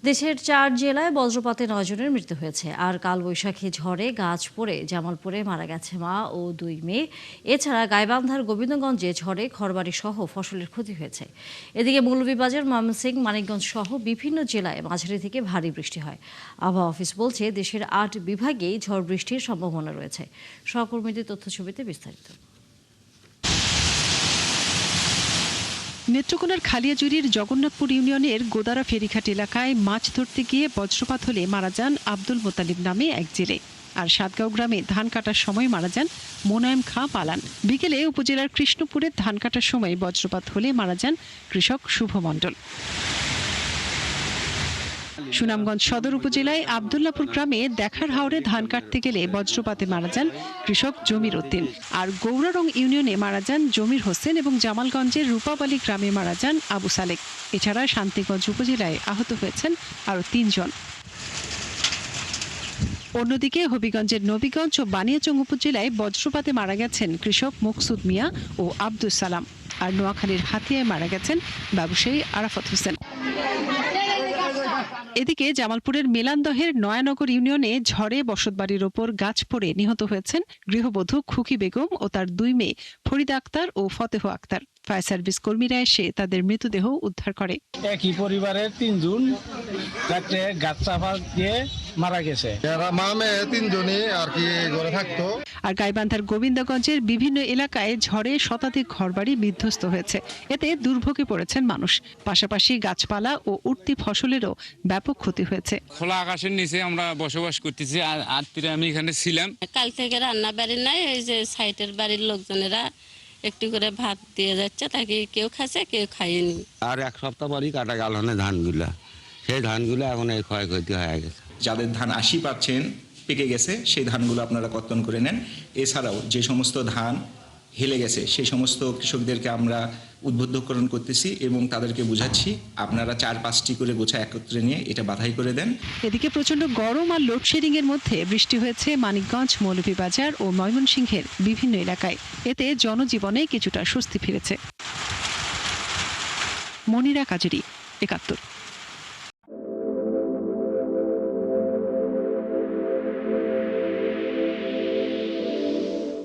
দেশের 4 জেলায় বজ্রপাতে 9 জনের মৃত্যু হয়েছে। আর কালবৈশাখী ঝড়ে গাছ পড়ে জামালপুরে মারা গেছে মা ও 2 মেয়ে। এছাড়া গাইবান্ধার গোবিন্দগঞ্জে ঝড়ে ঘরবাড়ি সহ ফসলের ক্ষতি হয়েছে। এদিকে মৌলভীবাজার, ময়মনসিংহ, মানিকগঞ্জ সহ বিভিন্ন জেলায় মাঝারি থেকে ভারী বৃষ্টি হয়। আবহাওয়া অফিস বলছে দেশের 8 বিভাগেই ঝড় বৃষ্টির সম্ভাবনা রয়েছে। সহকর্মীদের তথ্যছবিতে বিস্তারিত। নেত্রকোনার খালিয়াজুড়ির জগন্নাথপুর ইউনিয়নের গোদারা ফেরিঘাট এলাকায় মাছ ধরতে গিয়ে বজ্রপাত হলে মারা যান আব্দুল মোতালিব নামে এক জেলে। আর সাতগাঁও গ্রামে ধান কাটার সময় মারা যান মোনায়েম খাঁ পালান। বিকেলে উপজেলার কৃষ্ণপুরে ধান কাটার সময় বজ্রপাত হলে মারা যান কৃষক শুভ মণ্ডল। সুনামগঞ্জ সদর উপজেলায় আবদুল্লাপুর গ্রামে দেখার হাওরে ধান কাটতে গেলে বজ্রপাতে মারা যান কৃষক জমির উদ্দিন। আর গৌরারং ইউনিয়নে মারা যান জমির হোসেন এবং জামালগঞ্জের রূপাবালী গ্রামে মারা যান আবু সালেক। এছাড়া শান্তিগঞ্জ উপজেলায় আহত হয়েছেন আরও 3 জন। অন্যদিকে হবিগঞ্জের নবীগঞ্জ ও বানিয়াচং উপজেলায় বজ্রপাতে মারা গেছেন কৃষক মকসুদ মিয়া ও আব্দুল সালাম। আর নোয়াখালীর হাতিয়ায় মারা গেছেন ব্যবসায়ী আরাফাত হোসেন। এদিকে জামালপুরের মেলান্দহের নয়ানগর ইউনিয়নে ঝড়ে বসতবাড়ির ওপর গাছ পড়ে নিহত হয়েছেন গৃহবধূ খুকি বেগম ও তার 2 মেয়ে ফরিদা আক্তার ও ফতেহ আক্তার। ফায়ার সার্ভিস কর্মীরা এসে তাদের মৃতদেহ উদ্ধার করে। একই পরিবারের 3 জন রাতে গাছ চাপা দিয়ে মারা গেছে। মা মেয়ে 3 জনই আর কি ঘরে থাকতো। আর গাইবান্ধার গোবিন্দগঞ্জের বিভিন্ন এলাকায় ঝড়ে শতাধিক ঘরবাড়ি বিধ্বস্ত হয়েছে। এতে দুর্ভোগে পড়েছেন মানুষ। পাশাপাশি গাছপালা ও উঠতি ফসলেরও ব্যাপক ক্ষতি হয়েছে। খোলা আকাশের নিচে আমরা বসবাস করতেছি। আর আমি এখানে ছিলাম। কাল থেকে রান্না বাড়ি নাই, এই যে সাইটের বাড়ির লোকজনেরা একটু করে ভাত দিয়ে যাচ্ছে, তাকে কেউ খাচ্ছে কেউ খায়নি। আর 1 সপ্তাহ পরই কাটা গেল না ধানগুলা। সেই ধানগুলো এখন এই ক্ষয়ক্ষতি হয়ে গেছে। যাদের ধান 80% পেকে গেছে সেই ধানগুলো আপনারা কর্তন করে নেন। এছাড়াও যে সমস্ত ধান হেলে গেছে সেই সমস্ত কৃষকদেরকে আমরা উদ্বুদ্ধকরণ করতেছি এবং তাদেরকে বুঝাচ্ছি আপনারা 4-5টি করে গোছা একত্রে নিয়ে এটা বাধাই করে দেন। এদিকে প্রচন্ড গরম আর লোডশেডিং এর মধ্যে বৃষ্টি হয়েছে মানিকগঞ্জ, মৌলভীবাজার ও ময়মনসিংহের বিভিন্ন এলাকায়। এতে জনজীবনে কিছুটা স্বস্তি ফিরেছে। মনিরা কাজেরি, 71।